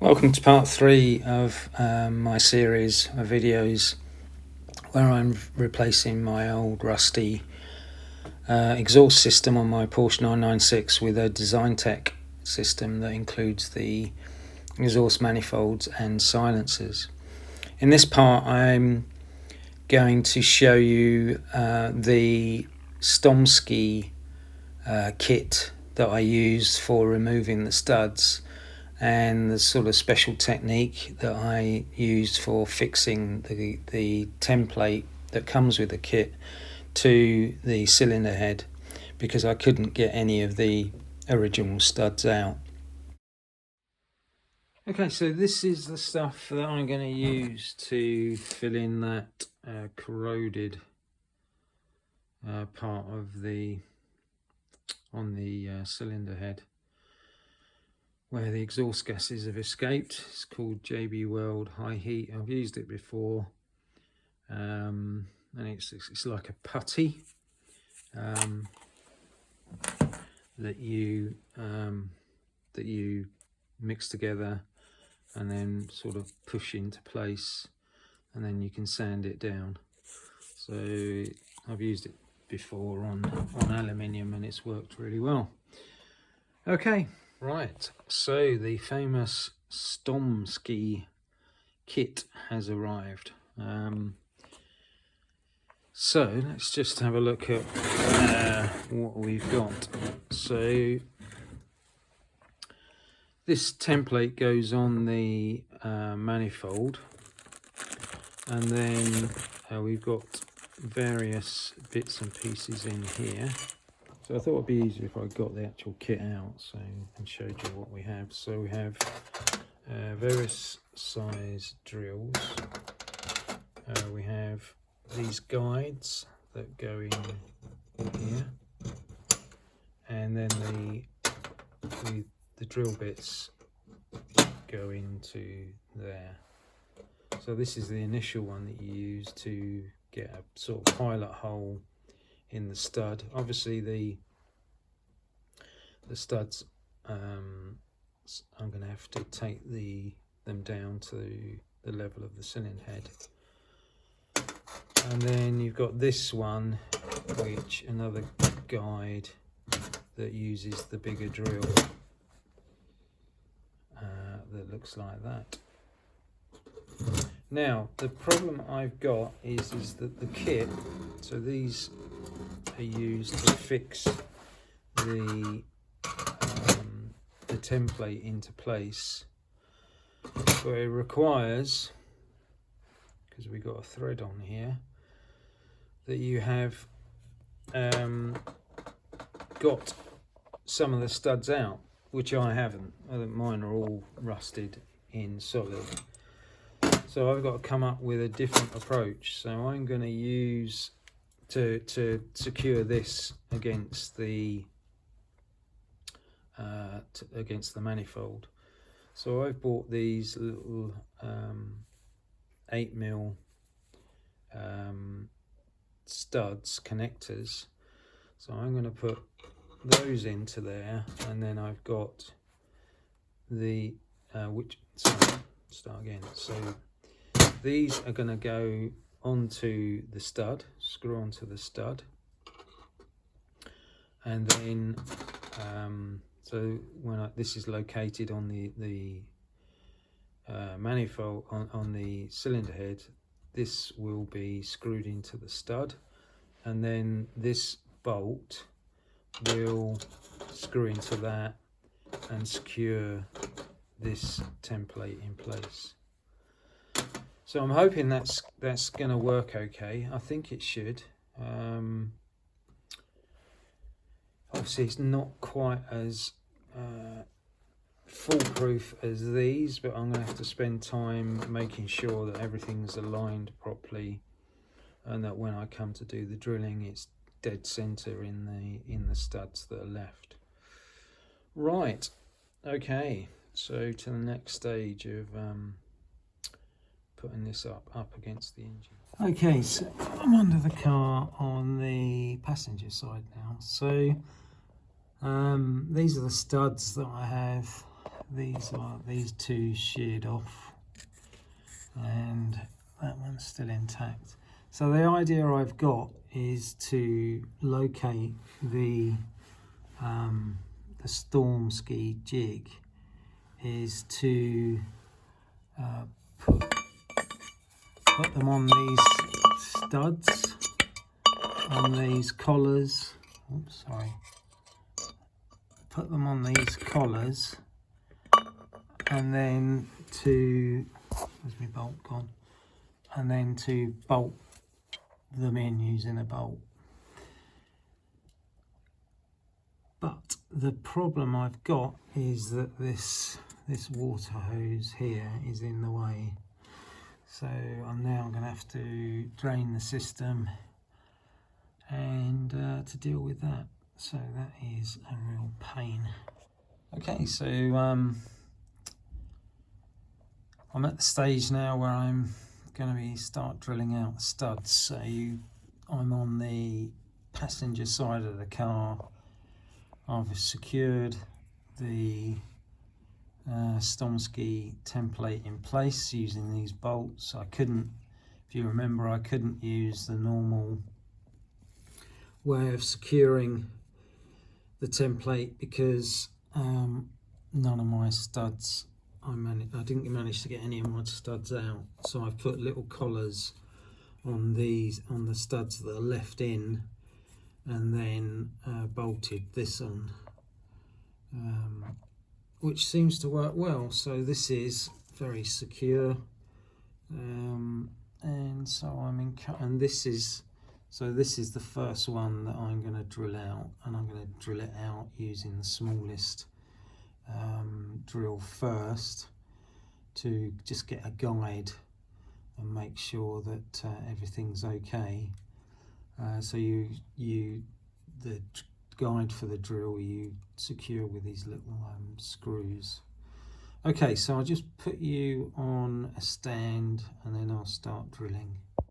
Welcome to part 3 of my series of videos where I'm replacing my old rusty exhaust system on my Porsche 996 with a DesignTek system that includes the exhaust manifolds and silencers. In this part I'm going to show you the Stomski kit that I used for removing the studs and the sort of special technique that I used for fixing the template that comes with the kit to the cylinder head, because I couldn't get any of the original studs out. Okay, so this is the stuff that I'm going to use to fill in that corroded part of the cylinder head where the exhaust gases have escaped. It's called JB Weld High Heat. I've used it before, and it's like a putty that you mix together and then sort of push into place, and then you can sand it down. So I've used it before on aluminium and it's worked really well. Okay. Right, so the famous Stomski kit has arrived. So let's just have a look at what we've got. So this template goes on the manifold, and then we've got various bits and pieces in here. So I thought it'd be easier if I got the actual kit out and showed you what we have. So we have various size drills. We have these guides that go in here, and then the drill bits go into there. So this is the initial one that you use to get a sort of pilot hole in the stud. Obviously the studs, I'm going to have to take them down to the level of the cylinder head. And then you've got this one, which another guide that uses the bigger drill that looks like that. Now the problem I've got is that the kit, so these are used to fix the template into place, but it requires, because we've got a thread on here, that you have got some of the studs out, which I haven't. Mine are all rusted in solid. So I've got to come up with a different approach. So I'm going to use to secure this against the manifold. So I've bought these little 8mm studs, connectors. So I'm going to put those into there, and then I've got the start again. So these are going to go onto the stud, screw onto the stud, and then so this is located on the manifold on the cylinder head, this will be screwed into the stud, and then this bolt will screw into that and secure this template in place. So I'm hoping that's going to work okay. I think it should. Obviously it's not quite as foolproof as these, but I'm going to have to spend time making sure that everything's aligned properly, and that when I come to do the drilling it's dead center in the studs that are left. Right, okay, so to the next stage of putting this up against the engine. Okay, so I'm under the car on the passenger side now. So these are the studs that I have these two sheared off, and that one's still intact. So the idea I've got is to locate the Stomski jig, is to put them on these studs, on these collars. Oops, sorry. Put them on these collars, and then to, where's my bolt gone? And then to bolt them in using a bolt. But the problem I've got is that this water hose here is in the way. So I'm now going to have to drain the system and to deal with that. So that is a real pain. Okay, so I'm at the stage now where I'm going to start drilling out the studs. So I'm on the passenger side of the car. I've secured the Stomski template in place using these bolts. I couldn't, if you remember, I couldn't use the normal way of securing the template because none of my studs, I didn't manage to get any of my studs out. So I've put little collars on the studs that are left in, and then bolted this on, which seems to work well. So this is very secure, and so this is the first one that I'm going to drill out, and I'm going to drill it out using the smallest drill first to just get a guide and make sure that everything's okay. So the guide for the drill you secure with these little screws. Okay, so I'll just put you on a stand and then I'll start drilling.